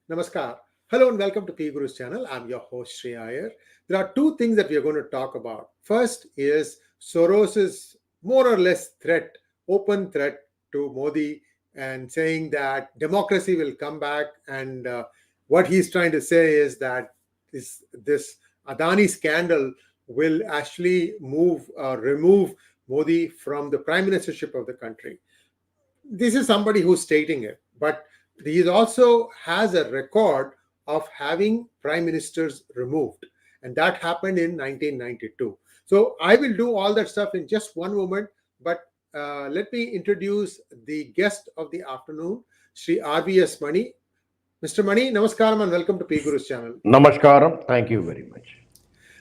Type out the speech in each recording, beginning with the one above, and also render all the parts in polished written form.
Namaskar. Hello and welcome to PGurus channel. I'm your host 𝙒𝙖𝙩𝙦 Iyer. There are two things that we are going to talk about. First is Soros's more or less threat, open threat to Modi, and saying that democracy will come back. And what he's trying to say is that this Adani scandal will actually remove Modi from the prime ministership of the country. This is somebody who's stating it, but he also has a record of having prime ministers removed, and that happened in 1992. So I will do all that stuff in just one moment, but let me introduce the guest of the afternoon, Sri RVS Mani. Mr. Mani, namaskaram and welcome to PGurus channel. Namaskaram. Thank you very much.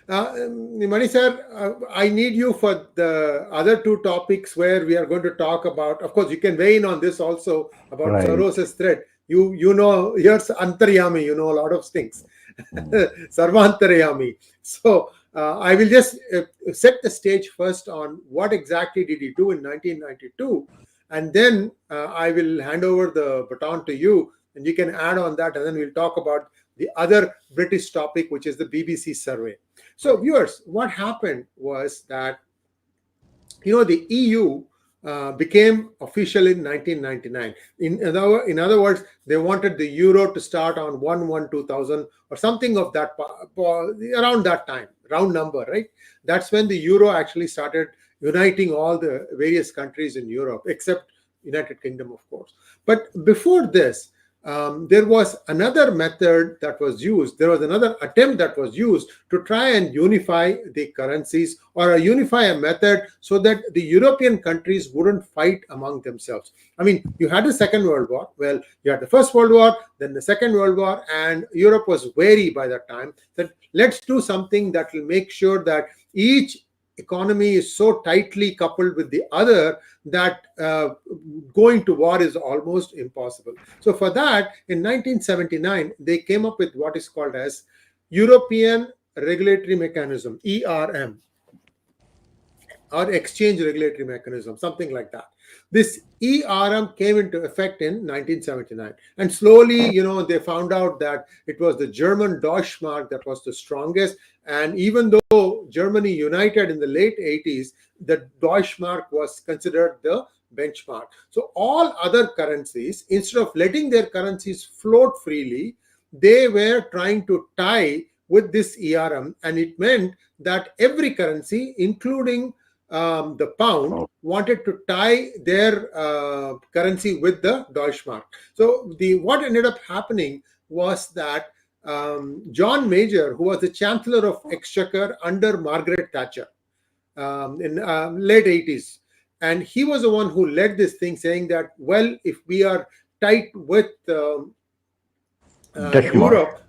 Mani sir, I need you for the other two topics where we are going to talk about. Of course, you can weigh in on this also about Right. Soros's threat. You know, you're Antaryami, you know a lot of things. Sarvantaryami. So I will just set the stage first on what exactly did he do in 1992, and then I will hand over the baton to you, and you can add on that, and then we'll talk about the other British topic, which is the BBC survey. So, viewers, what happened was that, the EU became official in 1999. In other words, they wanted the euro to start on 1/1/2000 or something of that, around that time, round number, right? That's when the euro actually started uniting all the various countries in Europe, except United Kingdom, of course. But before this, there was another method that was used. There was another attempt that was used to try and unify the currencies, or unify a method so that the European countries wouldn't fight among themselves. I mean, you had the Second World War. Well, you had the First World War, then the Second World War, and Europe was wary by that time that let's do something that will make sure that each economy is so tightly coupled with the other that going to war is almost impossible. So for that, in 1979, they came up with what is called as European Regulatory Mechanism, ERM, or Exchange Regulatory Mechanism, something like that. This ERM came into effect in 1979. And slowly, they found out that it was the German Deutschmark that was the strongest. And even though Germany united in the late 80s, the Deutschmark was considered the benchmark. So all other currencies, instead of letting their currencies float freely, they were trying to tie with this ERM. And it meant that every currency, including the pound, wanted to tie their currency with the Deutschmark. So what ended up happening was that John Major, who was the Chancellor of Exchequer under Margaret Thatcher in late 80s, and he was the one who led this thing, saying that, well, if we are tight with Europe,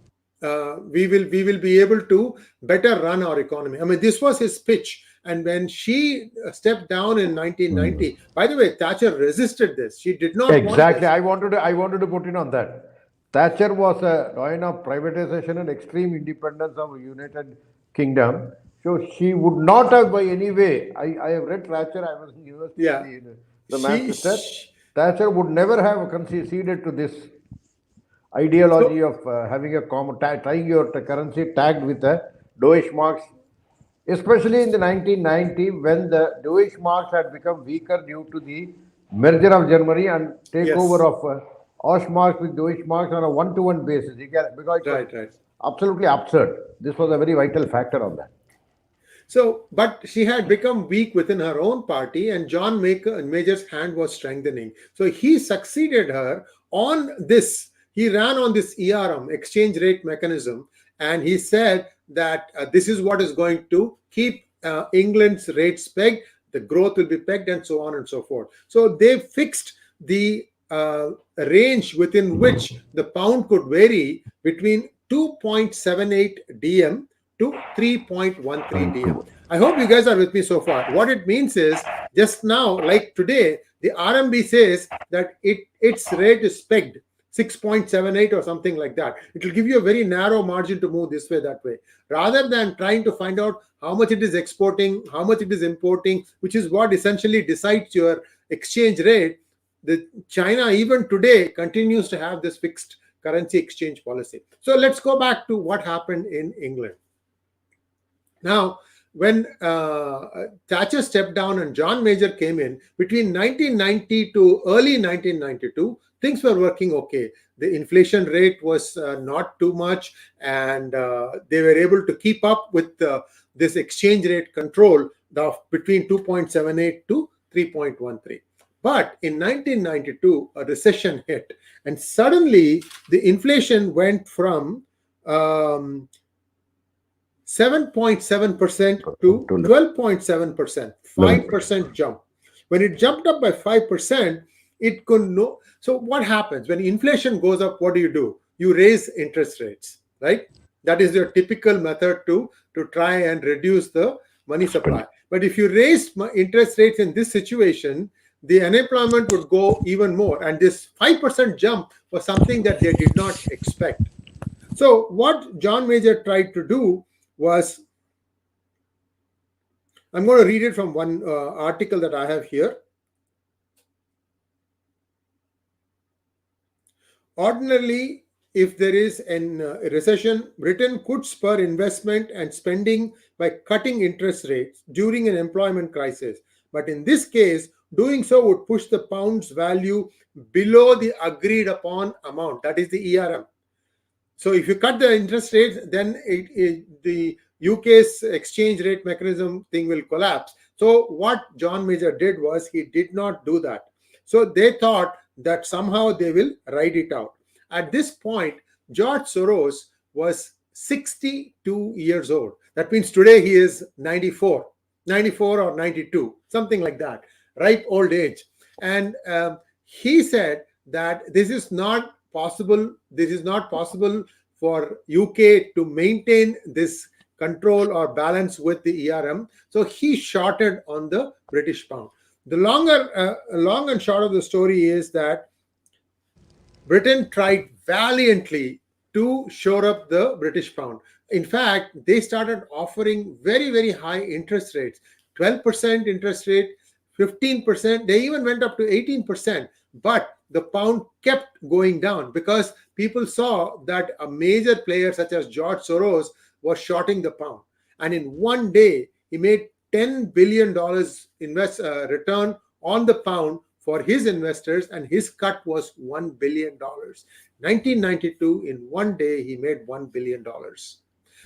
we will be able to better run our economy. I mean, this was his pitch. And when she stepped down in 1990, by the way, Thatcher resisted this. She did not Exactly. want this. I wanted to put in on that. Thatcher was a doyen of privatization and extreme independence of United Kingdom. So she would not have by any way. I have read Thatcher. I was in university. Yeah. The Manchester. Thatcher would never have conceded to this ideology of having a common tying your currency tagged with a Deutschmark. Especially in the 1990, when the Deutschmarks had become weaker due to the merger of Germany and takeover of Ostmark with Deutschmarks on a one-to-one basis. Because it was absolutely absurd. This was a very vital factor on that. So, but she had become weak within her own party, and John Major's hand was strengthening. So he succeeded her on this. He ran on this ERM, exchange rate mechanism, and he said that this is what is going to keep England's rates pegged, the growth will be pegged, and so on and so forth. So they fixed the range within which the pound could vary between 2.78 DM to 3.13 DM. I hope you guys are with me so far. What it means is, just now, like today, the RMB says that its rate is pegged 6.78 or something like that. It will give you a very narrow margin to move this way, that way, rather than trying to find out how much it is exporting, how much it is importing, which is what essentially decides your exchange rate. China, even today, continues to have this fixed currency exchange policy. So let's go back to what happened in England. Now, when Thatcher stepped down and John Major came in, between 1990 to early 1992, things were working okay. The inflation rate was not too much, and they were able to keep up with this exchange rate control of between 2.78 to 3.13. But in 1992, a recession hit, and suddenly the inflation went from 7.7% to 12.7%, 5% jump. When it jumped up by 5%, it could no. So what happens when inflation goes up? What do? You raise interest rates, right? That is your typical method to try and reduce the money supply. But if you raise interest rates in this situation, the unemployment would go even more. And this 5% jump was something that they did not expect. So what John Major tried to do was, I'm going to read it from one article that I have here. Ordinarily, if there is a recession, Britain could spur investment and spending by cutting interest rates during an employment crisis. But in this case, doing so would push the pound's value below the agreed upon amount, that is the ERM. So if you cut the interest rates, then the UK's exchange rate mechanism thing will collapse. So what John Major did was he did not do that. So they thought that somehow they will ride it out. At this point, George Soros was 62 years old. That means today he is 94 or 92, something like that, ripe old age. And he said that this is not possible for UK to maintain this control or balance with the ERM. So he shorted on the British pound. The long and short of the story is that Britain tried valiantly to shore up the British pound. In fact, they started offering very, very high interest rates, 12% interest rate, 15%. They even went up to 18%. But the pound kept going down because people saw that a major player such as George Soros was shorting the pound. And in one day, he made $10 billion return on the pound for his investors, and his cut was $1 billion. 1992, in one day, he made $1 billion.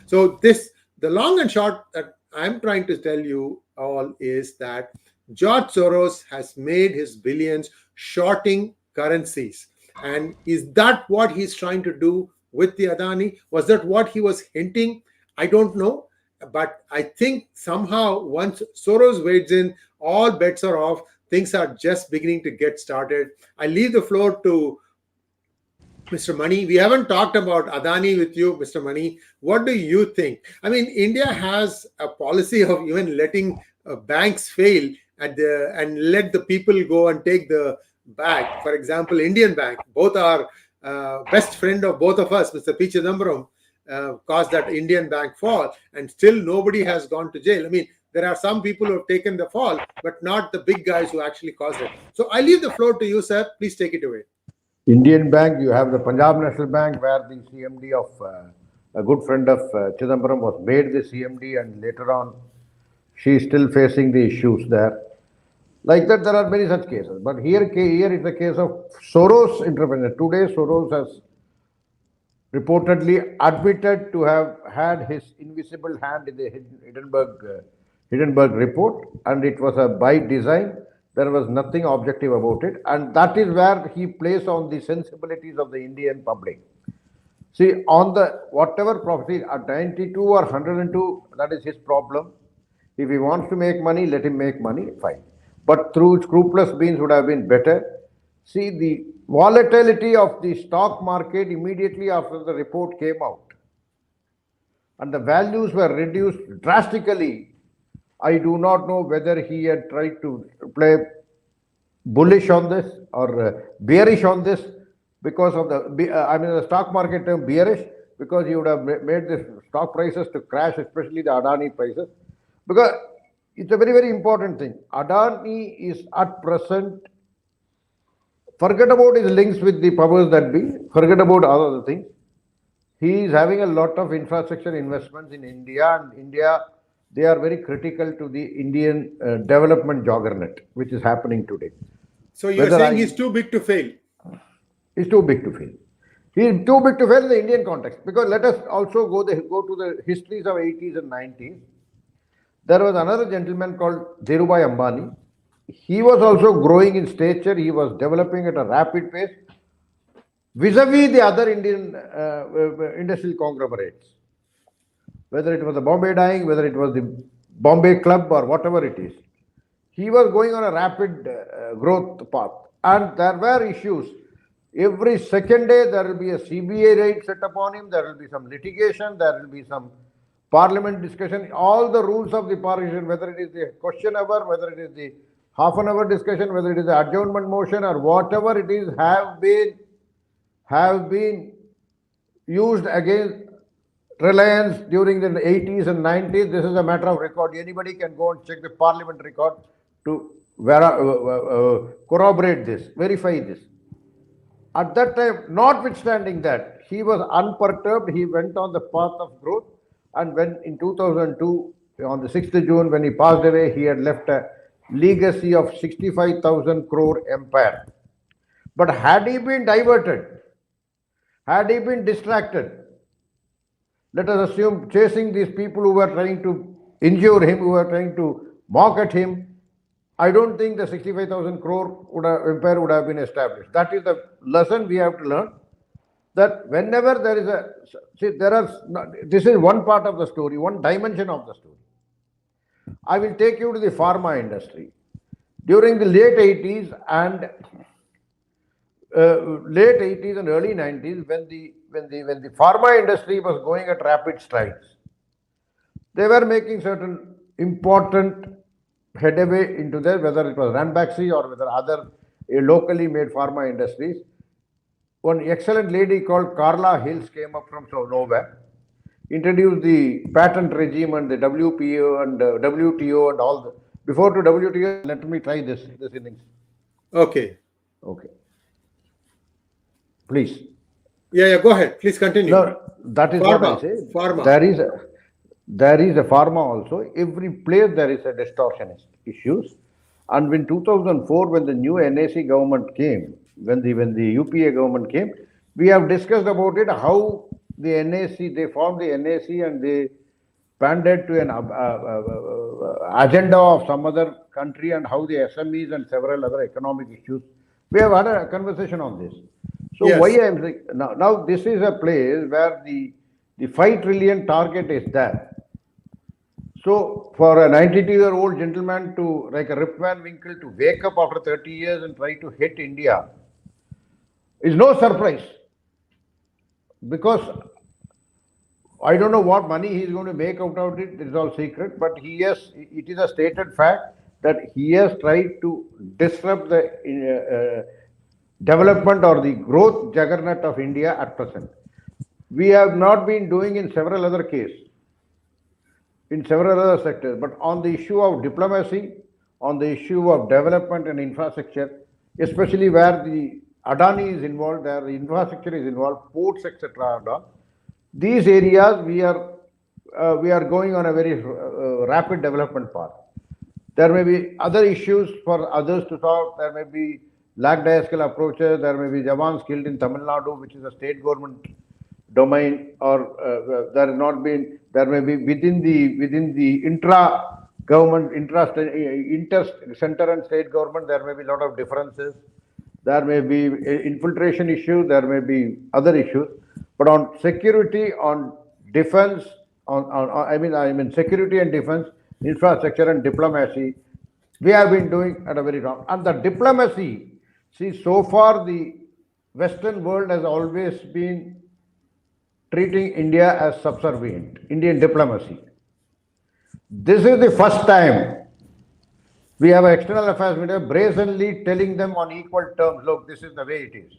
So the long and short that I'm trying to tell you all is that George Soros has made his billions shorting currencies. And is that what he's trying to do with the Adani? Was that what he was hinting? I don't know. But I think somehow once Soros wades in, all bets are off. Things are just beginning to get started. I leave the floor to Mr. Mani. We haven't talked about Adani with you, Mr. Mani. What do you think? I mean, India has a policy of even letting banks fail and let the people go and take the bag. For example, Indian Bank, both are best friend of both of us, Mr. 𝙤𝙬𝙣, caused that Indian Bank fall, and still nobody has gone to jail. I mean, there are some people who have taken the fall, but not the big guys who actually caused it. So I leave the floor to you, sir. Please take it away. Indian Bank, you have the Punjab National Bank, where the CMD of a good friend of Chidambaram was made the CMD, and later on she is still facing the issues there. Like that, there are many such cases. But here is the case of Soros intervention. Today, Soros has reportedly admitted to have had his invisible hand in the Hindenburg report, and it was by design. There was nothing objective about it, and that is where he plays on the sensibilities of the Indian public. See, on the whatever profit at 92 or 102, that is his problem. If he wants to make money, let him make money, fine. But through scrupulous means would have been better. See, the volatility of the stock market immediately after the report came out, and the values were reduced drastically. I do not know whether he had tried to play bullish on this or bearish on this because of the stock market term bearish, because he would have made the stock prices to crash, especially the Adani prices, because it's a very, very important thing. Adani is at present Forget about his links with the powers that be, forget about all other things. He is having a lot of infrastructure investments in India, and India, they are very critical to the Indian development juggernaut, which is happening today. So you're saying he's too big to fail? He's too big to fail. He is too big to fail in the Indian context. Because let us also go to the histories of 80s and 90s. There was another gentleman called 𝙒𝙬𝘗𝘗 Ambani. He was also growing in stature. He was developing at a rapid pace vis-a-vis the other Indian industrial conglomerates. Whether it was the Bombay Dyeing, whether it was the Bombay Club or whatever it is. He was going on a rapid growth path. And there were issues. Every second day there will be a CBI raid set upon him, there will be some litigation, there will be some parliament discussion, all the rules of the parliament, whether it is the question hour, whether it is the half an hour discussion, whether it is the adjournment motion or whatever it is, have been used against Reliance during the 80s and 90s. This is a matter of record. Anybody can go and check the parliament record to corroborate this, verify this. At that time, notwithstanding that, he was unperturbed. He went on the path of growth. And when in 2002, on the 6th of June, when he passed away, he had left a legacy of 65,000 crore empire. But had he been diverted, had he been distracted, let us assume chasing these people who were trying to injure him, who were trying to mock at him, I don't think the 65,000 crore empire would have been established. That is the lesson we have to learn. That whenever there is this is one part of the story, one dimension of the story. I will take you to the pharma industry. During the late 80s and early 90s, when the pharma industry was going at rapid strides, they were making certain important headway into there, whether it was Ranbaxy or whether other locally made pharma industries. One excellent lady called Carla Hills came up from nowhere, introduced the patent regime and the WPO and WTO and all the. Before to WTO, let me try this innings. Okay. Please. Yeah, go ahead. Please continue. No, that is pharma, what I say. Pharma. There is a pharma also. Every place there is a distortionist issues. And in 2004, when the new NAC government came, when the UPA government came, we have discussed about it, how the NAC, they formed the NAC and they panded to an agenda of some other country, and how the SMEs and several other economic issues. We have had a conversation on this. So yes. Why I am saying, now this is a place where the 5 trillion target is there. So for a 92-year-old gentleman to, like a Rip Van Winkle, to wake up after 30 years and try to hit India is no surprise, because I don't know what money he is going to make out of it. It is all secret, but it is a stated fact that he has tried to disrupt the development or the growth juggernaut of India at present. We have not been doing in several other cases, in several other sectors, but on the issue of diplomacy, on the issue of development and infrastructure, especially where the Adani is involved, there the infrastructure is involved, ports, etc. These areas we are going on a very rapid development path. There may be other issues for others to solve. There may be 𝙒𝙧𝙤𝙪 approaches. There may be Jawans killed in Tamil Nadu, which is a state government domain, or there may be within the intra-government, inter-center and state government, there may be a lot of differences. There may be infiltration issues, there may be other issues, but on security, on defense, I mean security and defense, infrastructure and diplomacy, we have been doing at a very wrong. And the diplomacy, see, so far the Western world has always been treating India as subservient, Indian diplomacy. This is the first time we have an external affairs minister brazenly telling them on equal terms, look, this is the way it is.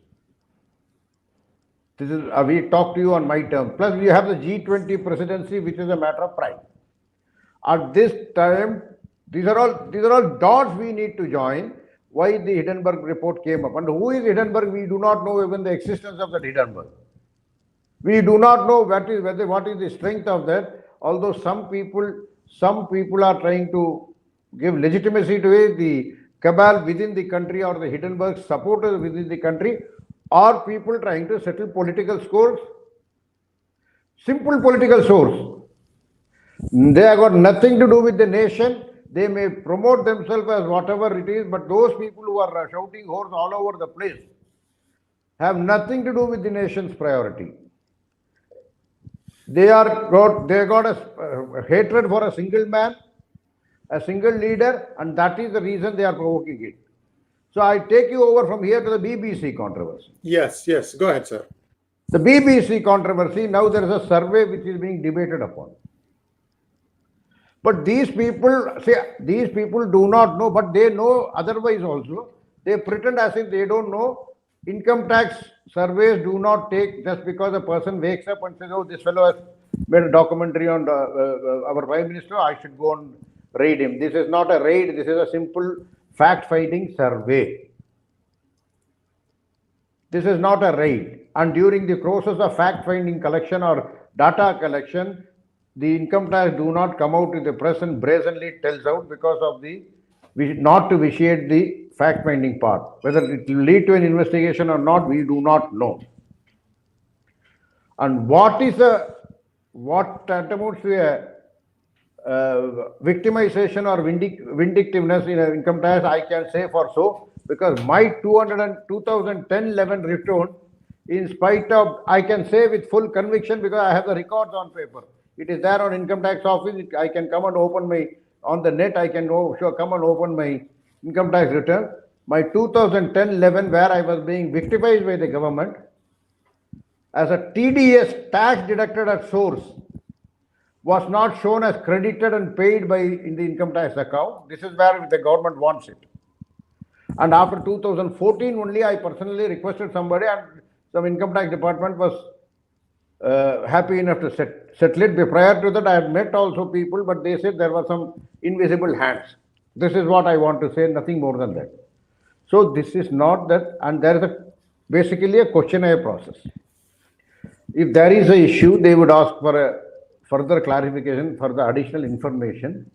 This is, we talk to you on my terms. Plus, we have the G20 presidency, which is a matter of pride. At this time, these are all dots we need to join. why the Hindenburg report came up. And who is Hindenburg? We do not know even the existence of that Hindenburg. We do not know what is the strength of that. Although some people are trying to give legitimacy to it, the cabal within the country or the Hindenburg supporters within the country, or people trying to settle political scores, simple political scores. They have got nothing to do with the nation. They may promote themselves as whatever it is, but those people who are shouting horse all over the place have nothing to do with the nation's priority. They got a hatred for a single man, a single leader, and that is the reason they are provoking it. So I take you over from here to the BBC controversy. Yes, go ahead, sir. The BBC controversy, now there is a survey which is being debated upon. But these people do not know, but they know otherwise also. They pretend as if they don't know. Income tax surveys do not take just because a person wakes up and says, oh, this fellow has made a documentary on our Prime Minister, I should go and raid him. This is not a raid, this is a simple fact-finding survey. This is not a raid. And during the process of fact-finding collection or data collection, the income tax do not come out to the press and brazenly tells out because of the not to vitiate the fact-finding part. Whether it will lead to an investigation or not, we do not know. And what tantamount to a victimization or vindictiveness in an income tax, I can say for so, because my 2010-11 return, in spite of, I can say with full conviction because I have the records on paper. It is there on income tax office. I can come and open on the net, I can come and open my income tax return. My 2010-11, where I was being victimized by the government, as a TDS, tax deducted at source, was not shown as credited and paid in the income tax account. This is where the government wants it. And after 2014 only, I personally requested somebody, and some income tax department was happy enough to settle it. Prior to that, I had met also people, but they said there were some invisible hands. This is what I want to say, nothing more than that. So this is not that, and there is basically a questionnaire process. If there is an issue, they would ask for a further clarification, for the additional information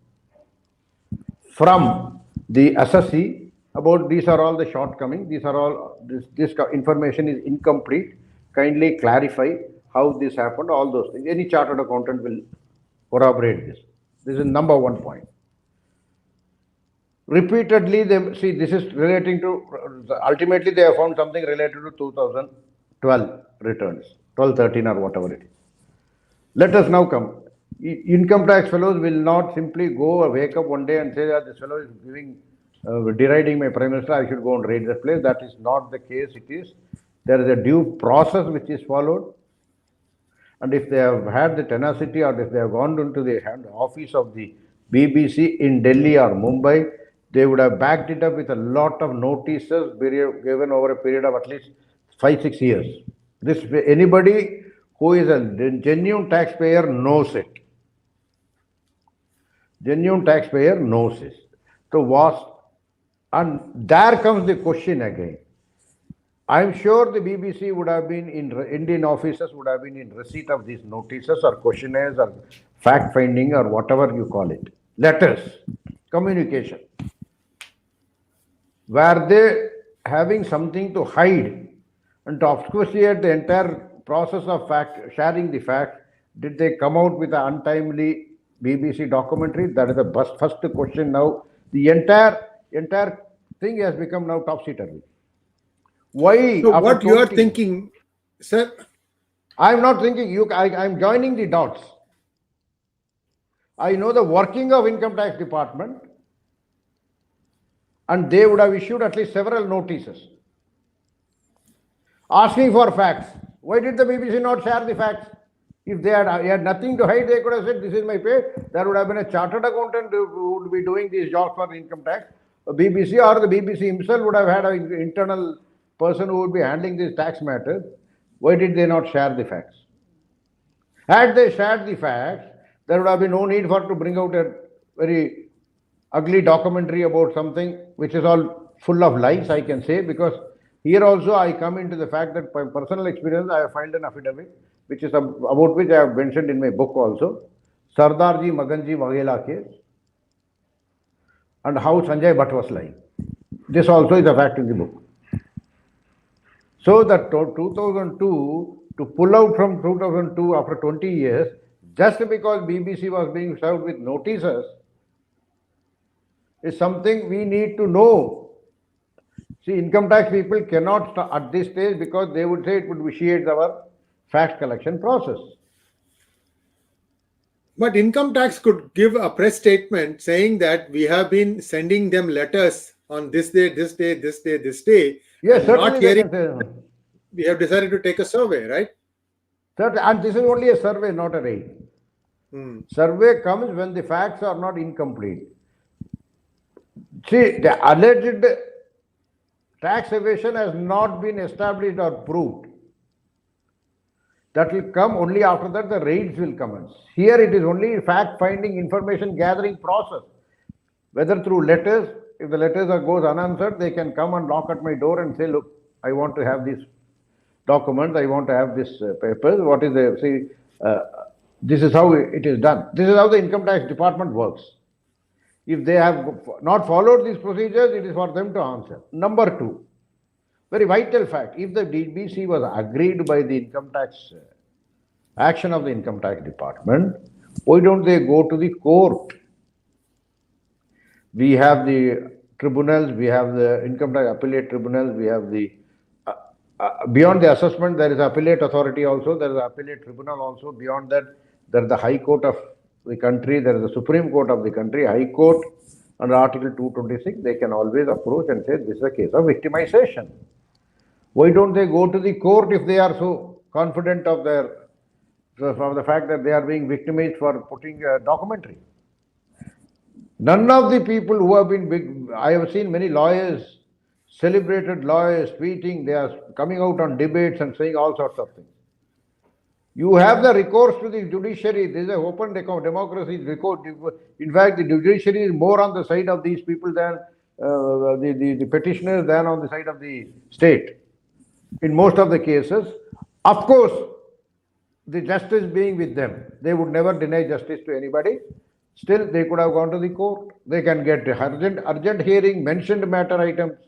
from the assessee about these are all the shortcomings, these are all, this information is incomplete, kindly clarify how this happened, all those things. Any chartered accountant will corroborate this. This is number one point. Repeatedly, this is relating to, ultimately they have found something related to 2012 returns, 12-13 or whatever it is. Let us now come. Income tax fellows will not simply go wake up one day and say that this fellow is deriding my Prime Minister, I should go and raid the place. That is not the case. There is a due process which is followed. And if they have had the tenacity, or if they have gone into the office of the BBC in Delhi or Mumbai, they would have backed it up with a lot of notices given over a period of at least 5-6 years. Anybody who is a genuine taxpayer knows it. Genuine taxpayer knows it. So and there comes the question again. I'm sure the BBC would have been Indian officers would have been in receipt of these notices or questionnaires or fact-finding or whatever you call it. Letters, communication. Were they having something to hide and to obfuscate the entire process of sharing the facts? Did they come out with an untimely BBC documentary? That is the first question now. The entire thing has become now topsy-turvy. Why? So what you are thinking, sir? I'm not thinking. I'm joining the dots. I know the working of income tax department, and they would have issued at least several notices asking for facts. Why did the BBC not share the facts? If they had nothing to hide, they could have said, this is my pay. There would have been a chartered accountant who would be doing these jobs for income tax. BBC or the BBC himself would have had an internal person who would be handling these tax matters. Why did they not share the facts? Had they shared the facts, there would have been no need to bring out a very ugly documentary about something which is all full of lies, I can say, because here also I come into the fact that by personal experience, I have filed an affidavit, which is about which I have mentioned in my book also, Sardarji Maganji Waghela case, and how Sanjay Bhatt was lying. This also is a fact in the book. So that 2002, to pull out from 2002 after 20 years, just because BBC was being served with notices, is something we need to know. See, income tax people cannot start at this stage because they would say it would vitiate our fact collection process. But income tax could give a press statement saying that we have been sending them letters on this day, this day, this day, this day. Yes, and certainly not they hearing, can say. we have decided to take a survey, right? And this is only a survey, not a raid. Survey comes when the facts are not incomplete. See, the alleged tax evasion has not been established or proved. That will come only after that the raids will commence. Here it is only fact-finding, information gathering process. Whether through letters, if the letters goes unanswered, they can come and knock at my door and say, look, I want to have these documents, I want to have this papers, what is the, see, this is how it is done. This is how the income tax department works. If they have not followed these procedures, it is for them to answer. Number two, very vital fact, if the DBC was agreed by the income tax action of the income tax department, why don't they go to the court? We have the tribunals, we have the income tax appellate tribunals, we have the beyond the assessment, there is appellate authority also, there is appellate tribunal also. Beyond that, there is the High Court of the country, there is the Supreme Court of the country, High Court, under Article 226, they can always approach and say this is a case of victimization. Why don't they go to the court if they are so confident of the fact that they are being victimized for putting a documentary? None of the people who have been I have seen many lawyers, celebrated lawyers tweeting, they are coming out on debates and saying all sorts of things. You have the recourse to the judiciary. This is an open democracy. In fact, the judiciary is more on the side of these people than the petitioners than on the side of the state. In most of the cases, of course, the justice being with them, they would never deny justice to anybody. Still, they could have gone to the court. They can get urgent hearing, mentioned matter items.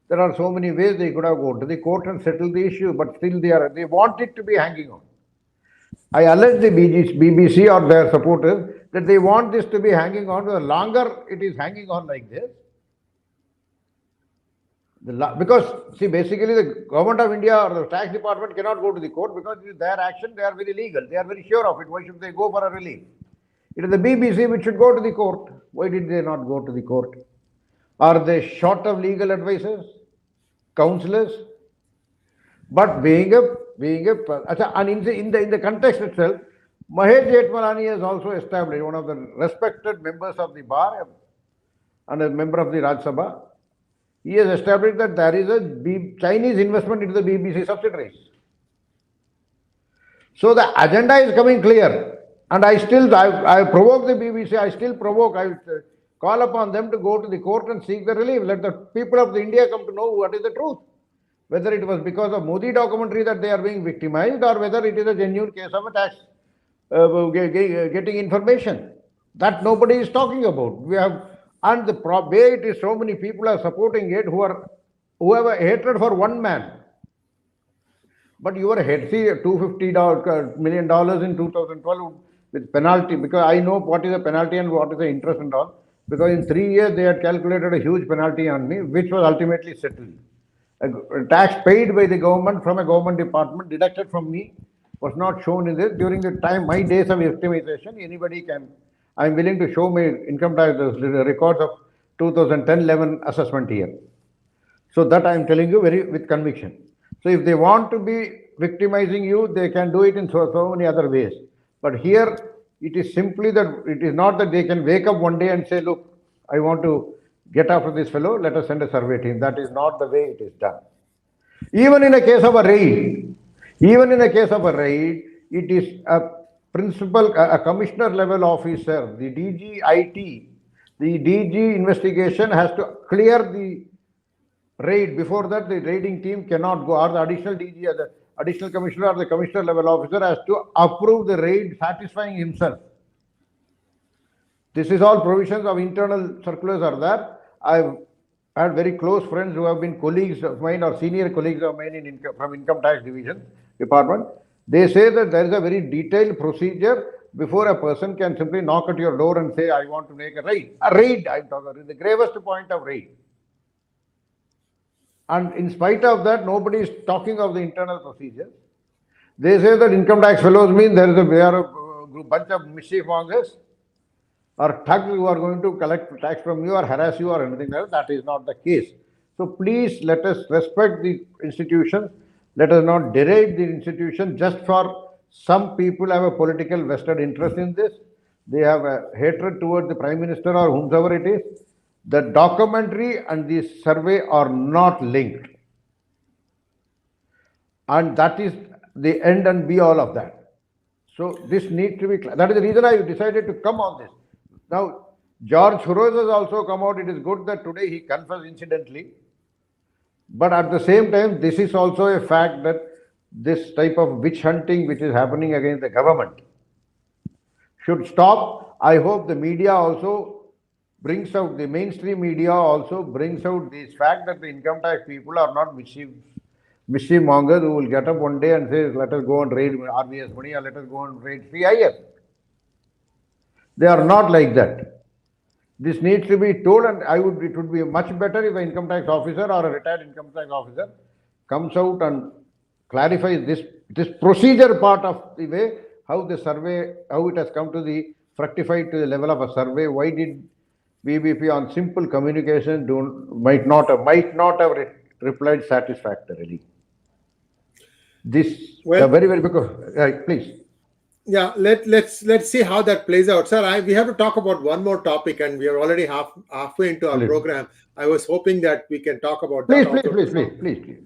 There are so many ways they could have gone to the court and settled the issue, but still they want it to be hanging on. I allege the BBC or their supporters that they want this to be hanging on. The longer it is hanging on like this, because see, basically the government of India or the tax department cannot go to the court because it is their action, they are very legal, they are very sure of it. Why should they go for a relief? It is the BBC which should go to the court. Why did they not go to the court? Are they short of legal advisors, counselors? But being a and in the context itself, Mahesh Jethmalani has also established, one of the respected members of the bar and a member of the Rajya Sabha. He has established that there is a Chinese investment into the BBC subsidiaries. So the agenda is coming clear, and I provoke the BBC. I call upon them to go to the court and seek the relief. Let the people of India come to know what is the truth. Whether it was because of Modi documentary that they are being victimized, or whether it is a genuine case of a tax getting information. That nobody is talking about. And the way it is, so many people are supporting it who have a hatred for one man. But you were $250 million in 2012 with penalty, because I know what is the penalty and what is the interest and all. Because in 3 years they had calculated a huge penalty on me, which was ultimately settled. A tax paid by the government from a government department deducted from me was not shown in this. During the time, my days of victimization, anybody can. I am willing to show my income tax records of 2010-11 assessment year. So that I am telling you with conviction. So if they want to be victimizing you, they can do it in so many other ways. But here, it is simply that it is not that they can wake up one day and say, look, I want to get after this fellow, let us send a survey team. That is not the way it is done. Even in a case of a raid, it is a principal, a commissioner level officer, the DG IT, the DG investigation has to clear the raid. Before that, the raiding team cannot go, or the additional DG, or the additional commissioner, or the commissioner level officer has to approve the raid satisfying himself. This is all provisions of internal circulars are there. I've had very close friends who have been colleagues of mine or senior colleagues of mine from income tax division department. They say that there is a very detailed procedure before a person can simply knock at your door and say, I want to make a raid. A raid, I'm talking about, the gravest point of raid. And in spite of that, nobody is talking of the internal procedures. They say that income tax fellows mean they are a bunch of mischief mongers or thugs who are going to collect tax from you or harass you or anything else. That is not the case. So please let us respect the institution. Let us not deride the institution just for some people have a political vested interest in this. They have a hatred towards the Prime Minister or whomsoever it is. The documentary and the survey are not linked. And that is the end and be all of that. So this needs to be clear. That is the reason I decided to come on this. Now, George Soros has also come out. It is good that today he confessed incidentally. But at the same time, this is also a fact that this type of witch hunting which is happening against the government should stop. I hope the media also brings out, the mainstream media also brings out this fact that the income tax people are not mischief mongers who will get up one day and say, let us go and raid RVS money or let us go and raid CIS. They are not like that. This needs to be told, and it would be much better if an income tax officer or a retired income tax officer comes out and clarifies this procedure part of the way, how the survey, how it has come to the fructified to the level of a survey. Why did BBP on simple communication might not have replied satisfactorily? This very because please. Yeah, let's see how that plays out, sir. We have to talk about one more topic, and we are already halfway into our program. I was hoping that we can talk about that. Please.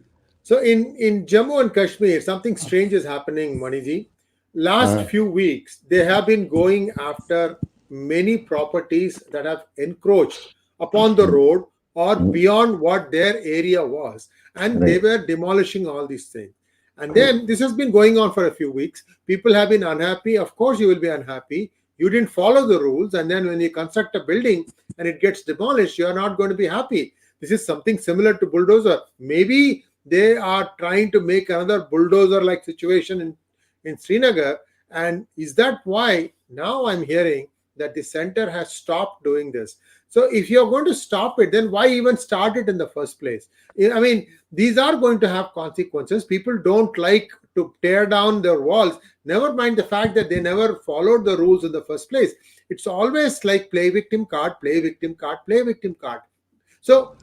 So in Jammu and Kashmir, something strange is happening, Maniji. Last few weeks, they have been going after many properties that have encroached upon the road or beyond what their area was, and they were demolishing all these things. And then this has been going on for a few weeks. People have been unhappy. Of course, you will be unhappy. You didn't follow the rules. And then when you construct a building and it gets demolished, you are not going to be happy. This is something similar to bulldozer. Maybe they are trying to make another bulldozer-like situation in Srinagar. And is that why now I'm hearing that the center has stopped doing this? So if you're going to stop it, then why even start it in the first place? I mean, these are going to have consequences. People don't like to tear down their walls. Never mind the fact that they never followed the rules in the first place. It's always like play victim card, play victim card, play victim card. So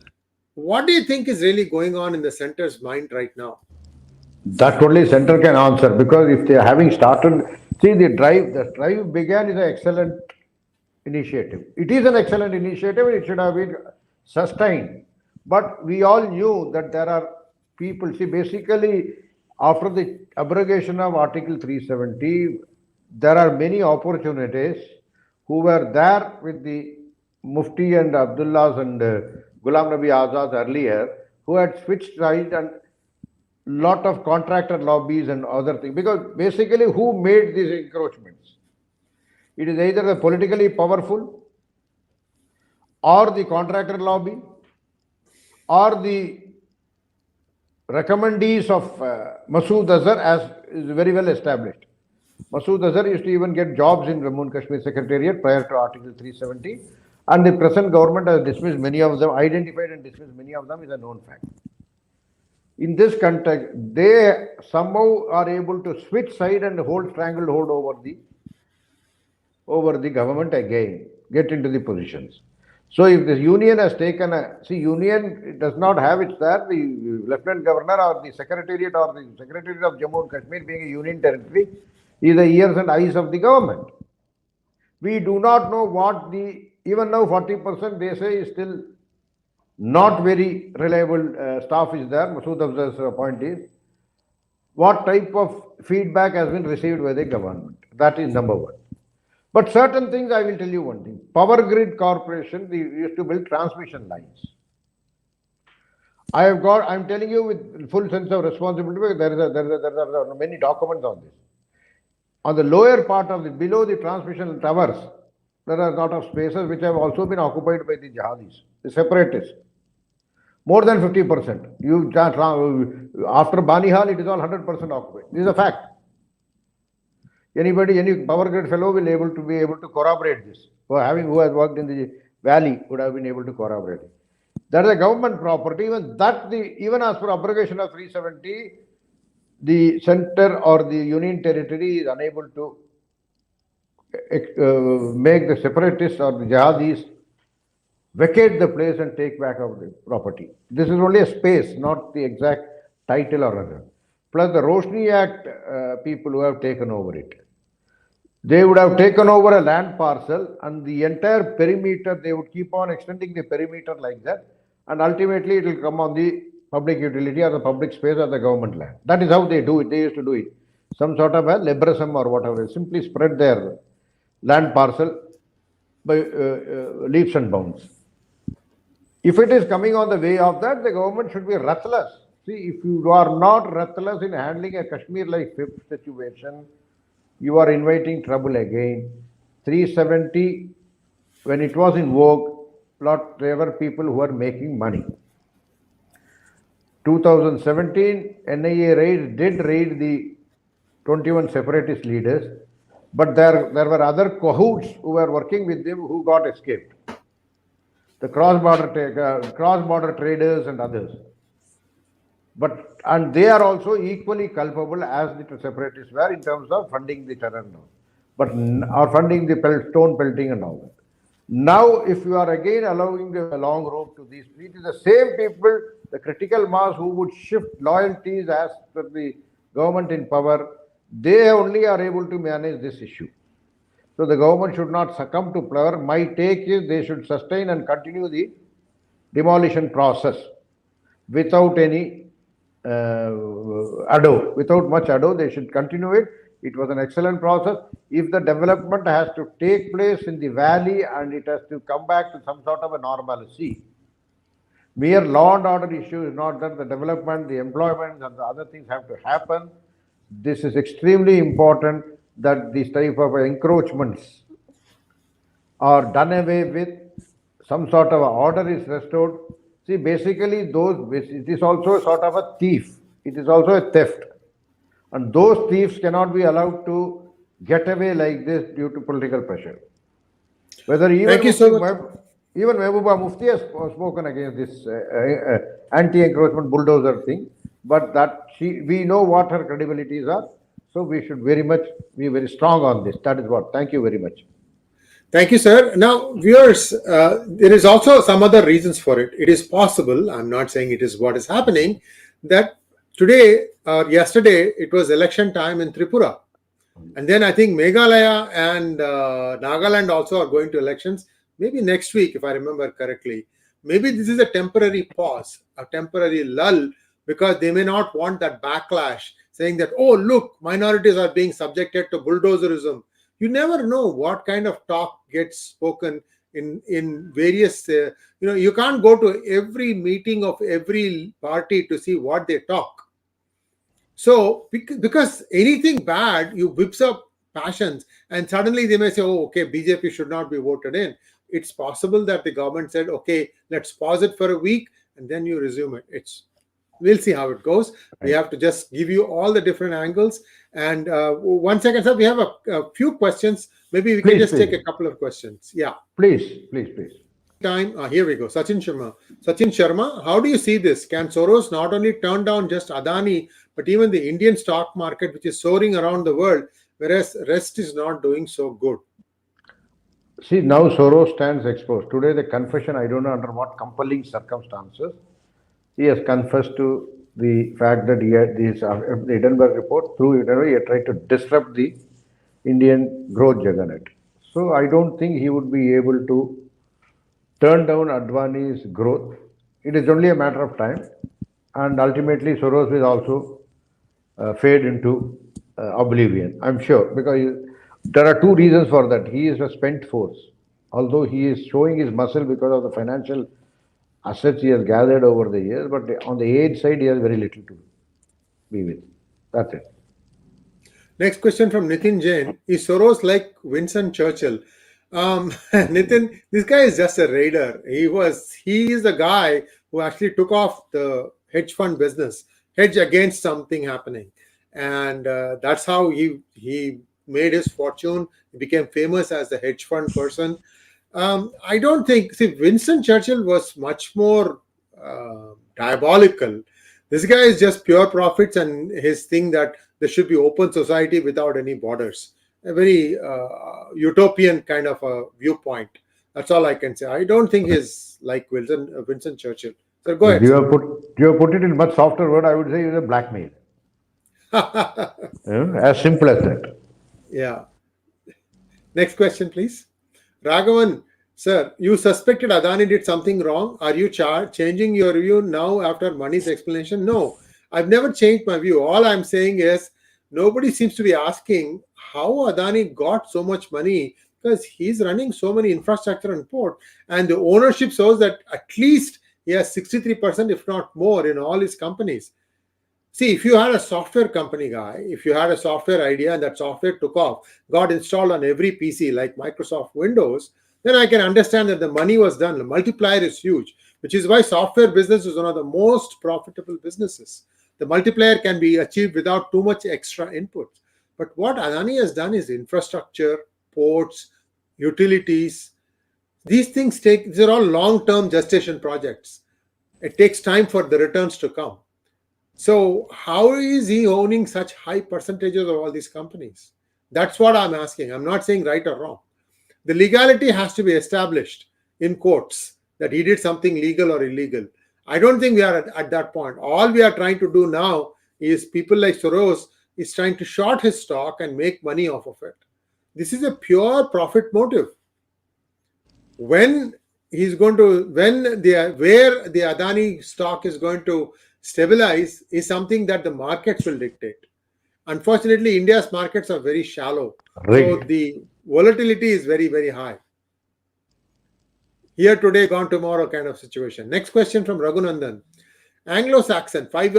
what do you think is really going on in the center's mind right now? That only center can answer, because if they are having started, see the drive began is an excellent initiative. It is an excellent initiative and it should have been sustained. But we all knew that there are people, see basically after the abrogation of Article 370, there are many opportunities who were there with the Mufti and Abdullahs and Ghulam Nabi Azad earlier, who had switched sides, and lot of contractor lobbies and other things. Because basically who made these encroachments? It is either the politically powerful or the contractor lobby or the recommendees of Masood Azhar, as is very well established. Masood Azhar used to even get jobs in Jammu and Kashmir Secretariat prior to Article 370, and the present government has dismissed many of them, identified and dismissed many of them, is a known fact. In this context, they somehow are able to switch side and hold stranglehold over the government again, get into the positions. So if the union has taken union does not have it there, the Lieutenant Governor or the Secretariat or the Secretariat of Jammu and Kashmir being a union territory is the ears and eyes of the government. We do not know what even now 40% they say is still not very reliable staff is there, Masood Azhar's appointees. What type of feedback has been received by the government? That is number one. But certain things, I will tell you one thing. Power Grid Corporation, they used to build transmission lines. I'm telling you with full sense of responsibility, because there are many documents on this. On the lower part of below the transmission towers, there are a lot of spaces which have also been occupied by the jihadis, the separatists. More than 50%. After Bani Hall, it is all 100% occupied. This is a fact. Any power grid fellow will be able to corroborate this. Who has worked in the valley would have been able to corroborate it. That is a government property. Even as per abrogation of 370, the center or the union territory is unable to make the separatists or the jihadis vacate the place and take back of the property. This is only a space, not the exact title or other. Plus the Roshni Act people who have taken over it. They would have taken over a land parcel, and the entire perimeter, they would keep on extending the perimeter like that, and ultimately it will come on the public utility or the public space or the government land. That is how they do it. They used to do it. Some sort of a liberalism or whatever. Simply spread their land parcel by leaps and bounds. If it is coming on the way of that, the government should be ruthless. See, if you are not ruthless in handling a Kashmir-like situation, you are inviting trouble again. 370, when it was in vogue, there were people who were making money. 2017, NIA did raid the 21 separatist leaders, but there were other cahoots who were working with them who got escaped. The cross-border traders and others. And they are also equally culpable as the separatists were in terms of funding the terror now, or funding the stone pelting and all that. Now, if you are again allowing the long rope to these, it is the same people, the critical mass who would shift loyalties as per the government in power, they only are able to manage this issue. So the government should not succumb to power. My take is they should sustain and continue the demolition process without any ado. Without much ado, they should continue it. It was an excellent process. If the development has to take place in the valley and it has to come back to some sort of a normalcy, mere law and order issue is not that. The development, the employment and the other things have to happen. This is extremely important that these type of encroachments are done away with, some sort of order is restored. See, basically it is also sort of a thief. It is also a theft. And those thieves cannot be allowed to get away like this due to political pressure. Whether even Mehbooba Mufti has spoken against this anti-encroachment bulldozer thing, but we know what her credibilities are. So we should be very strong on this. That is what. Thank you very much. Thank you, sir. Now, viewers, there is also some other reasons for it. It is possible, I'm not saying it is what is happening, that today or yesterday it was election time in Tripura. And then I think Meghalaya and Nagaland also are going to elections, maybe next week, if I remember correctly. Maybe this is a temporary pause, a temporary lull, because they may not want that backlash saying that, oh, look, minorities are being subjected to bulldozerism. You never know what kind of talk gets spoken in various, you can't go to every meeting of every party to see what they talk. So, because anything bad, you whips up passions and suddenly they may say, oh, okay, BJP should not be voted in. It's possible that the government said, okay, let's pause it for a week and then you resume it. We'll see how it goes. We have to just give you all the different angles. And 1 second, sir, we have a few questions. Maybe we can just take a couple of questions. Yeah. Please. Here we go. Sachin Sharma, how do you see this? Can Soros not only turn down just Adani, but even the Indian stock market, which is soaring around the world, whereas rest is not doing so good? See, now Soros stands exposed. Today, the confession, I don't know under what compelling circumstances, he has confessed to the fact that he had this the Hindenburg report. Through Hindenburg, he had tried to disrupt the Indian growth juggernaut. So I don't think he would be able to turn down Advani's growth. It is only a matter of time. And ultimately, Soros will also fade into oblivion, I'm sure, because there are two reasons for that. He is a spent force. Although he is showing his muscle because of the financial assets he has gathered over the years, but on the age side, he has very little to be with. That's it. Next question from Nitin Jain. Is Soros like Winston Churchill? Nitin, this guy is just a raider. He is the guy who actually took off the hedge fund business, hedge against something happening. And that's how he made his fortune. He became famous as the hedge fund person. I don't think, see, Winston Churchill was much more diabolical. This guy is just pure profits and his thing that there should be open society without any borders. A very utopian kind of a viewpoint. That's all I can say. I don't think he's like Winston Churchill. So go ahead. You have put it in much softer word. I would say he's a blackmail. As simple as that. Yeah. Next question, please. Raghavan, sir, you suspected Adani did something wrong. Are you changing your view now after Mani's explanation? No, I've never changed my view. All I'm saying is nobody seems to be asking how Adani got so much money, because he's running so many infrastructure and port, and the ownership shows that at least he has 63%, if not more, in all his companies. See, if you had a software company guy, if you had a software idea and that software took off, got installed on every PC like Microsoft Windows, then I can understand that the money was done. The multiplier is huge, which is why software business is one of the most profitable businesses. The multiplier can be achieved without too much extra input. But what Adani has done is infrastructure, ports, utilities. These are all long-term gestation projects. It takes time for the returns to come. So how is he owning such high percentages of all these companies? That's what I'm asking. I'm not saying right or wrong. The legality has to be established in courts that he did something legal or illegal. I don't think we are at that point. All we are trying to do now is people like Soros is trying to short his stock and make money off of it. This is a pure profit motive. When where the Adani stock is going to stabilize is something that the markets will dictate. Unfortunately, India's markets are very shallow. So the volatility is very, very high. Here today, gone tomorrow kind of situation. Next question from Raghunandan. Anglo Saxon, five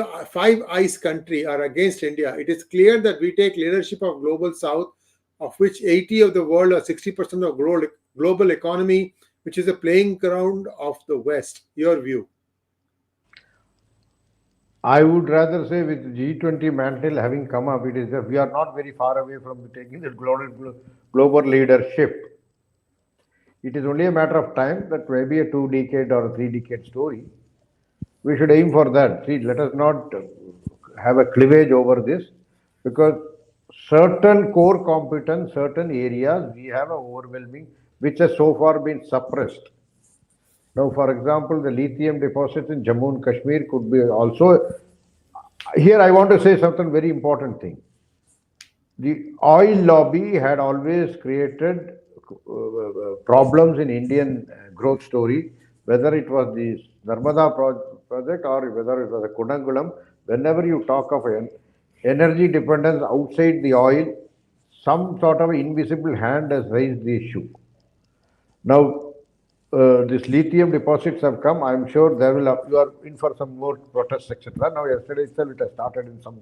ice country are against India. It is clear that we take leadership of global south, of which 80 of the world or 60% of global economy, which is a playing ground of the West. Your view? I would rather say with G20 mantle having come up, it is that we are not very far away from taking the global leadership. It is only a matter of time that maybe a 2-decade or a 3-decade story. We should aim for that. See, let us not have a cleavage over this, because certain core competence, certain areas we have overwhelming, which has so far been suppressed. Now, for example, the lithium deposits in Jammu and Kashmir could be also. Here, I want to say something very important thing. The oil lobby had always created problems in Indian growth story, whether it was the Narmada project or whether it was the Kudangulam. Whenever you talk of energy dependence outside the oil, some sort of invisible hand has raised the issue. Now, these lithium deposits have come. I'm sure you are in for some more protests, etc. Now, yesterday itself it has started in some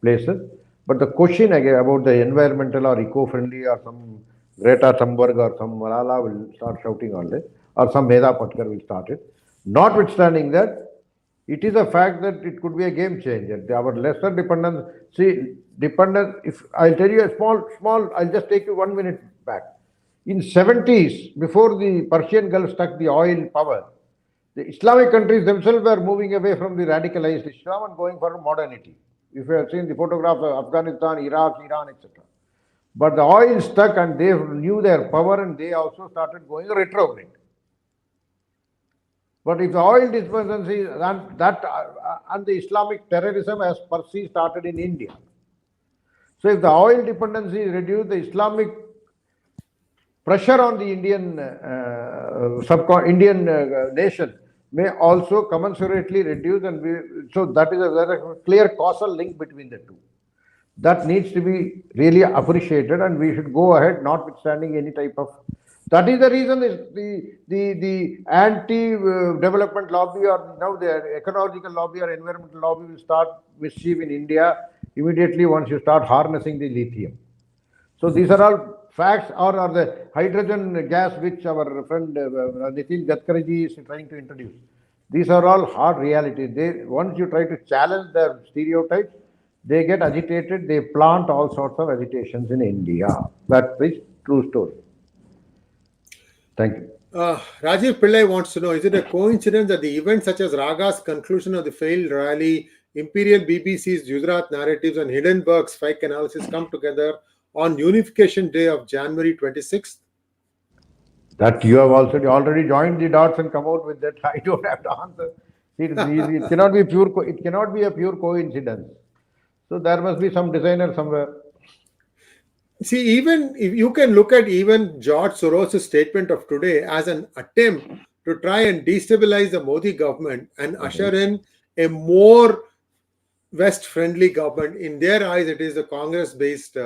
places. But the question again about the environmental or eco-friendly or some Greta Thunberg or some Malala will start shouting all day, or some Medha Patkar will start it. Notwithstanding that, it is a fact that it could be a game changer. Our lesser dependence, if I'll tell you a small, I'll just take you 1 minute back. In 70s, before the Persian Gulf struck the oil power, the Islamic countries themselves were moving away from the radicalized Islam and going for modernity. If you have seen the photographs of Afghanistan, Iraq, Iran, etc. But the oil stuck and they knew their power and they also started going retrograde. But if the oil dependency and the Islamic terrorism as per se started in India. So if the oil dependency is reduced, the Islamic pressure on the Indian nation may also commensurately reduce, and so that is a clear causal link between the two. That needs to be really appreciated, and we should go ahead, notwithstanding any type of That is the reason is the anti-development lobby or now the ecological lobby or environmental lobby will start mischief in India immediately once you start harnessing the lithium. So these are all facts, or the hydrogen gas which our friend 𝗒𝙧𝙤𝙀𝘀𝘀 is trying to introduce. These are all hard realities. They once you try to challenge their stereotypes, they get agitated. They plant all sorts of agitations in India. That is true story. Thank you. Rajiv Pillai wants to know, is it a coincidence that the events such as RaGa's conclusion of the failed rally, Imperial BBC's Gujarat narratives, and Hindenburg's fake analysis come together on Unification Day of January 26th? That you have also already joined the dots and come out with that. I don't have to answer. It cannot be it cannot be a pure coincidence. So there must be some designer somewhere. See, even if you can look at even George Soros' statement of today as an attempt to try and destabilize the Modi government and usher in a more West-friendly government. In their eyes, it is a Congress-based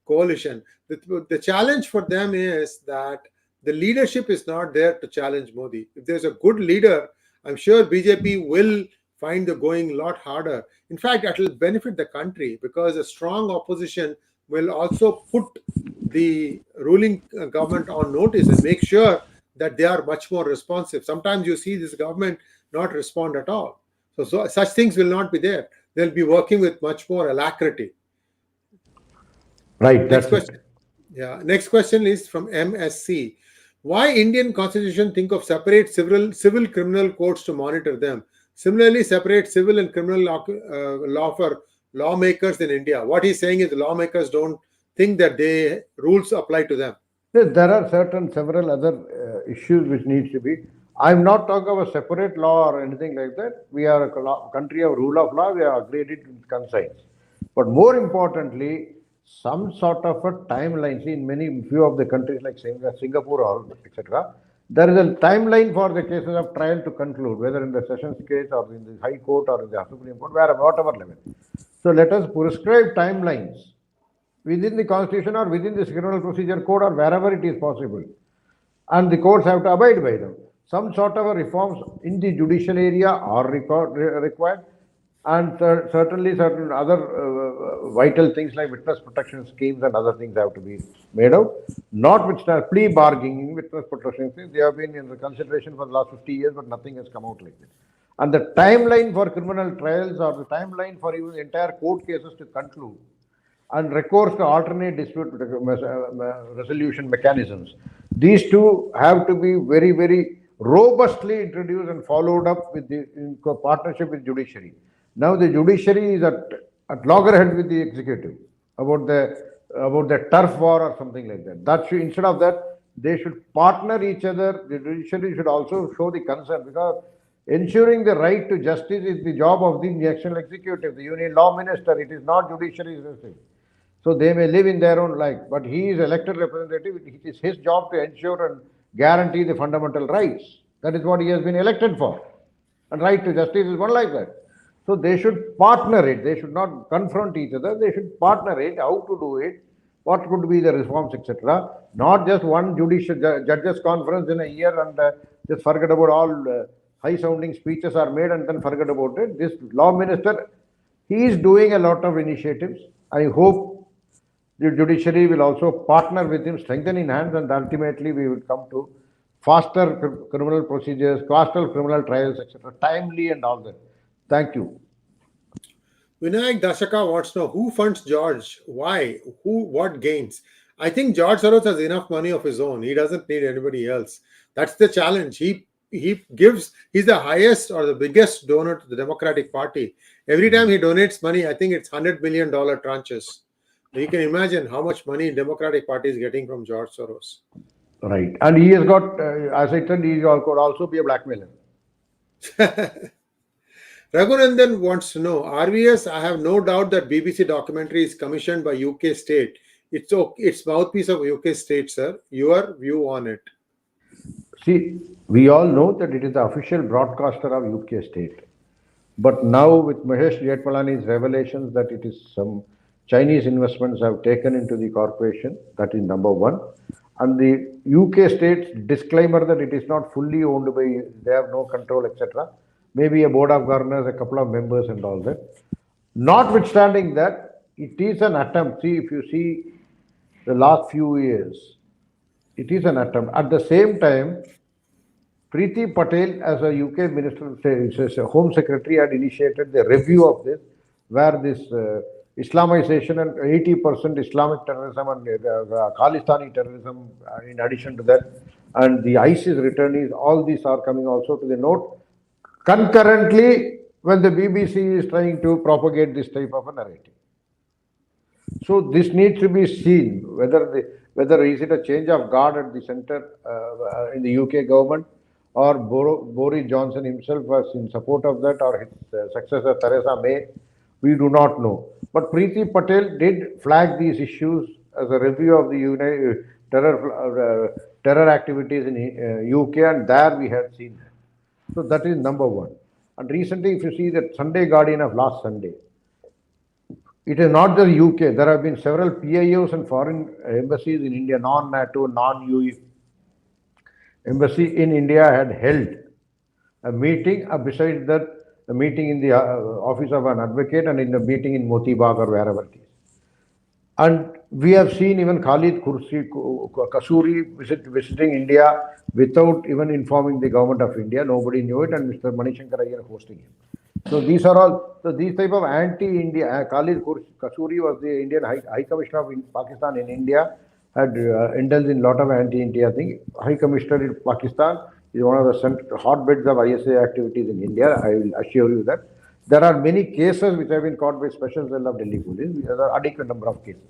coalition. The challenge for them is that the leadership is not there to challenge Modi. If there's a good leader, I'm sure BJP will find the going a lot harder. In fact, that will benefit the country because a strong opposition will also put the ruling government on notice and make sure that they are much more responsive. Sometimes you see this government not respond at all. So such things will not be there. They'll be working with much more alacrity. Right. Next question. Next question is from MSC. Why Indian Constitution think of separate civil criminal courts to monitor them? Similarly, separate civil and criminal law for lawmakers in India. What he's saying is the lawmakers don't think that the rules apply to them. There are several other issues which needs to be. I'm not talking of a separate law or anything like that. We are a country of rule of law. We are agreed with conscience. But more importantly, some sort of a timeline. See, in few of the countries like Singapore or etc., there is a timeline for the cases of trial to conclude, whether in the Sessions case or in the High Court or in the Supreme Court, whatever level. So let us prescribe timelines within the Constitution or within the Criminal Procedure Code or wherever it is possible. And the courts have to abide by them. Some sort of reforms in the judicial area are required, and certainly certain other vital things like witness protection schemes and other things have to be made out. Notwithstanding plea bargaining, witness protection schemes, they have been in the consideration for the last 50 years, but nothing has come out like this. And the timeline for criminal trials or the timeline for even entire court cases to conclude and recourse to alternate dispute resolution mechanisms, these two have to be very, very robustly introduced and followed up with in partnership with judiciary. Now the judiciary is at loggerhead with the executive about the turf war or something like that. Instead of that, they should partner each other. The judiciary should also show the concern, because ensuring the right to justice is the job of the national executive, the union law minister. It is not judiciary's thing. So they may live in their own life, but he is elected representative. It is his job to ensure and guarantee the fundamental rights. That is what he has been elected for. And right to justice is one like that. So they should partner it. They should not confront each other. They should partner it, how to do it, what could be the reforms, etc. Not just one judicial judges conference in a year and just forget about all high-sounding speeches are made and then forget about it. This law minister, he is doing a lot of initiatives. I hope the judiciary will also partner with him, strengthen in hands, and ultimately we will come to faster criminal procedures, faster criminal trials, etc., timely and all that. Thank you. Vinayak Dashaka wants to know who funds George, why, what gains. I think George Soros has enough money of his own. He doesn't need anybody else. That's the challenge. He's the highest or the biggest donor to the Democratic Party. Every time he donates money, I think it's $100 million tranches. You can imagine how much money the Democratic Party is getting from George Soros. Right. And he has got, as I said, he could also be a blackmailer. Raghunandan wants to know, RVS, I have no doubt that BBC documentary is commissioned by UK state. It's mouthpiece of UK state, sir. Your view on it? See, we all know that it is the official broadcaster of UK state. But now with Mahesh Jethmalani's revelations that it is some Chinese investments have taken into the corporation, that is number one. And the UK states disclaimer that it is not fully owned by, they have no control, etc. Maybe a board of governors, a couple of members, and all that. Notwithstanding that, it is an attempt. See, if you see the last few years, it is an attempt. At the same time, Preeti Patel, as a UK Minister, as a Home Secretary, had initiated the review of this, where this Islamization and 80% Islamic terrorism and Khalistani terrorism, in addition to that, and the ISIS returnees, all these are coming also to the note. Concurrently, when the BBC is trying to propagate this type of a narrative. So this needs to be seen, whether is it a change of guard at the center in the UK government, or Boris Johnson himself was in support of that, or his successor Theresa May, we do not know. But Preeti Patel did flag these issues as a review of the terror activities in UK, and there we had seen that. So that is number one. And recently, if you see that Sunday Guardian of last Sunday, it is not the UK. There have been several PIOs and foreign embassies in India, non-NATO, non-UE embassy in India had held a meeting. Besides that, a meeting in the office of an advocate, and in the meeting in Moti Bagh or wherever it is. And we have seen even Khalid Kasuri visiting India without even informing the government of India. Nobody knew it, and Mr. Manishankar Iyer hosting him. So these are all, so these type of anti-India, Khalid Kasuri was the Indian High Commissioner of Pakistan in India, had indulged in a lot of anti-India thing. High Commissioner in Pakistan is one of the hotbeds of ISA activities in India. I will assure you that. There are many cases which have been caught by Special Cell of Delhi Police. There are adequate number of cases.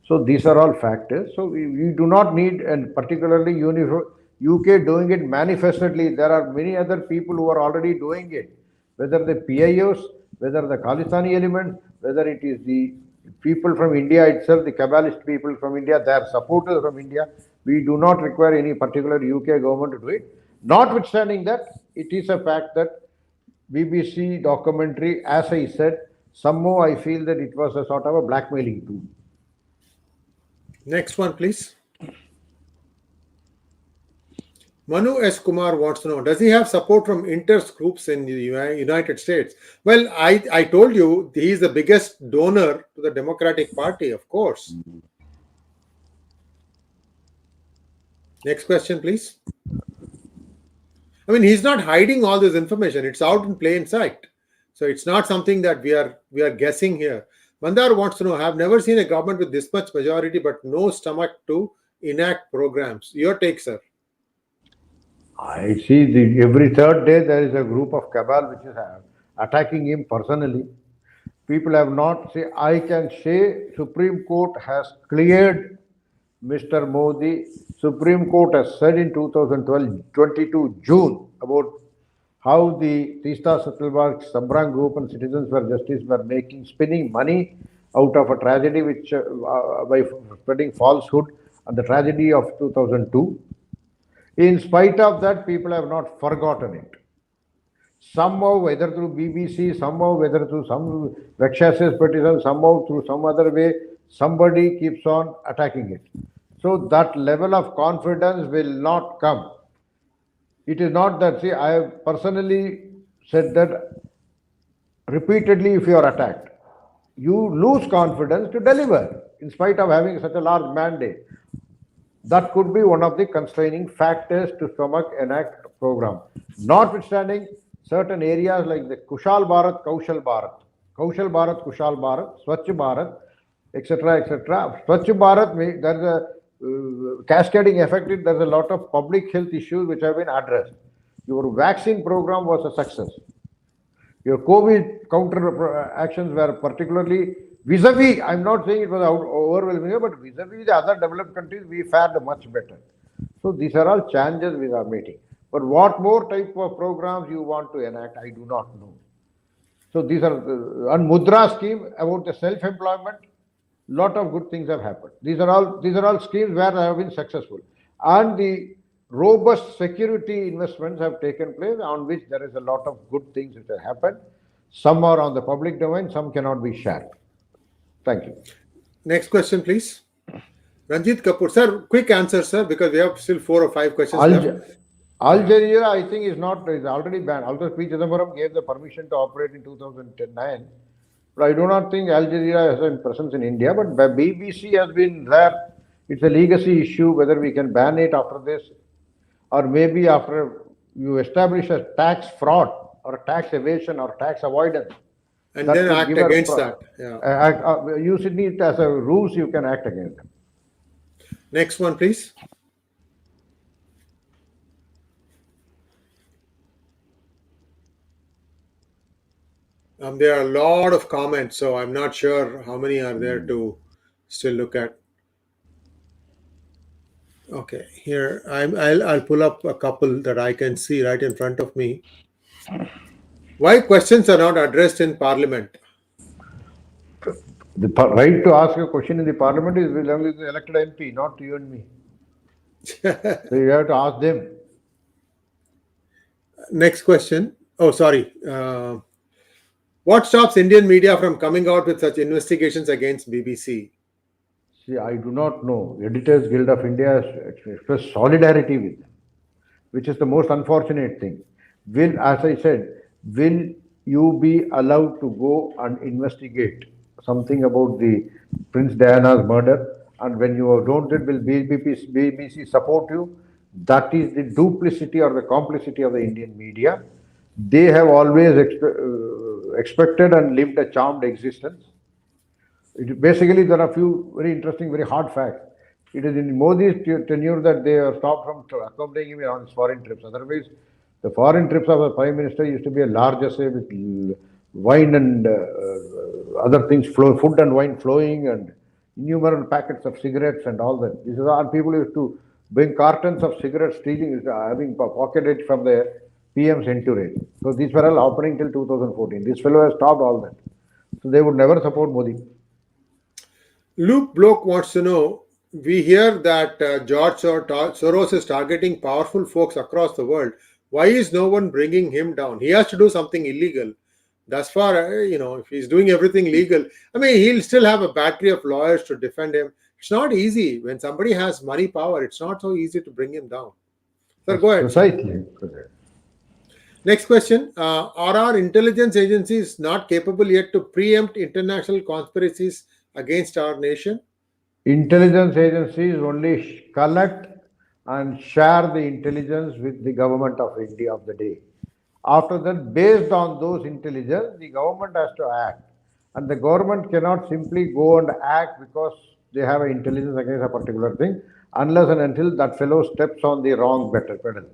So these are all factors. So we do not need, and particularly UK doing it manifestly. There are many other people who are already doing it. Whether the PIOs, whether the Khalistani element, whether it is the people from India itself, the Kabbalist people from India, their supporters from India, we do not require any particular UK government to do it. Notwithstanding that, it is a fact that BBC documentary, as I said, somehow I feel that it was a sort of a blackmailing tool. Next one, please. Manu S. Kumar wants to know, does he have support from interest groups in the United States? Well, I told you, he is the biggest donor to the Democratic Party, of course. Next question, please. I mean, he's not hiding all this information. It's out in plain sight. So it's not something that we are guessing here. Mandar wants to know, I have never seen a government with this much majority but no stomach to enact programs. Your take, sir. I see every third day there is a group of cabal which is attacking him personally. People have not say, I can say Supreme Court has cleared Mr. Modi. Supreme Court has said in 22 June about how the Teesta Satilwar Sabrang group and Citizens for Justice were spinning money out of a tragedy which by spreading falsehood and the tragedy of 2002. In spite of that, people have not forgotten it. Somehow, whether through BBC, somehow, whether through some vexatious petition, somehow through some other way, somebody keeps on attacking it. So that level of confidence will not come. It is not that, see, I have personally said that repeatedly, if you are attacked, you lose confidence to deliver in spite of having such a large mandate. That could be one of the constraining factors to stomach enact program. Notwithstanding, certain areas like the Kushal Bharat, Kaushal Bharat, Kushal Bharat, Swachh Bharat, etc., etc. Swachh Bharat, there is a cascading effect. There is a lot of public health issues which have been addressed. Your vaccine program was a success. Your COVID counter actions were particularly vis-a-vis, I'm not saying it was overwhelming, but vis-a-vis the other developed countries, we fared much better. So these are all challenges we are meeting. But what more type of programs you want to enact, I do not know. So these are, and Mudra scheme about the self-employment, lot of good things have happened. These are all schemes where I have been successful. And the robust security investments have taken place on which there is a lot of good things which have happened. Some are on the public domain, some cannot be shared. Thank you. Next question, please. Ranjit Kapoor, sir, quick answer, sir, because we have still 4 or 5 questions left. Al Jazeera, I think, is already banned. Although P. Chidambaram gave the permission to operate in 2009, but I do not think Al Jazeera has a presence in India. But BBC has been there. It's a legacy issue whether we can ban it after this, or maybe after you establish a tax fraud or a tax evasion or tax avoidance. And then act against that. Yeah. Use it as a ruse, you can act against them. Next one, please. There are a lot of comments, so I'm not sure how many are there to still look at. Okay, here I'll pull up a couple that I can see right in front of me. Why questions are not addressed in Parliament? The right to ask a question in the Parliament is belongs to the elected MP, not to you and me. So you have to ask them. Next question. Oh, sorry. What stops Indian media from coming out with such investigations against BBC? See, I do not know. Editors Guild of India has expressed solidarity with them, which is the most unfortunate thing. As I said, will you be allowed to go and investigate something about the Prince Diana's murder? And when you don't, will BBC support you? That is the duplicity or the complicity of the Indian media. They have always expected and lived a charmed existence. Basically, there are a few very interesting, very hard facts. It is in Modi's tenure that they are stopped from accommodating him on his foreign trips. Otherwise, the foreign trips of a prime minister used to be a large essay with wine and other things, food and wine flowing, and innumerable packets of cigarettes and all that. These are people used to bring cartons of cigarettes, stealing, having pocketed from the PM's entourage. So these were all happening till 2014. This fellow has stopped all that. So they would never support Modi. Luke Bloke wants to know, we hear that George Soros is targeting powerful folks across the world. Why is no one bringing him down? He has to do something illegal. Thus far, if he's doing everything legal, I mean, he'll still have a battery of lawyers to defend him. It's not easy. When somebody has money power, it's not so easy to bring him down. Sir, go ahead. Precisely. Next question. Are our intelligence agencies not capable yet to preempt international conspiracies against our nation? Intelligence agencies only collect and share the intelligence with the government of India of the day. After that, based on those intelligence, the government has to act. And the government cannot simply go and act because they have intelligence against a particular thing, unless and until that fellow steps on the wrong pedal.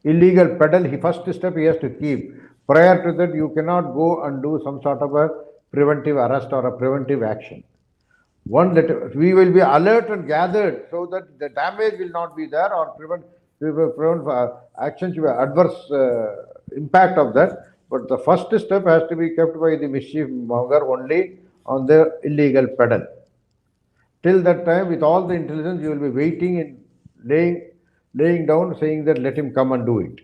Illegal pedal, first step he has to keep. Prior to that, you cannot go and do some sort of a preventive arrest or a preventive action. We will be alert and gathered so that the damage will not be there, or prevent actions, adverse impact of that. But the first step has to be kept by the mischief monger only on the illegal pedal. Till that time, with all the intelligence, you will be waiting and laying down, saying that let him come and do it,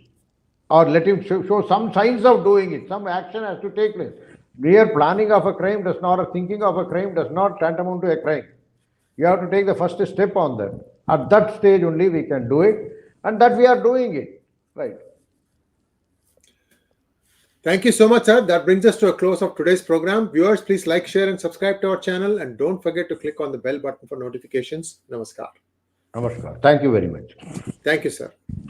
or let him show some signs of doing it. Some action has to take place. Mere planning of a crime does not, or thinking of a crime does not tantamount to a crime. You have to take the first step on that. At that stage only we can do it, and that we are doing it. Right. Thank you so much, sir. That brings us to a close of today's program. Viewers, please like, share, and subscribe to our channel, and don't forget to click on the bell button for notifications. Namaskar. Namaskar. Thank you very much. Thank you, sir.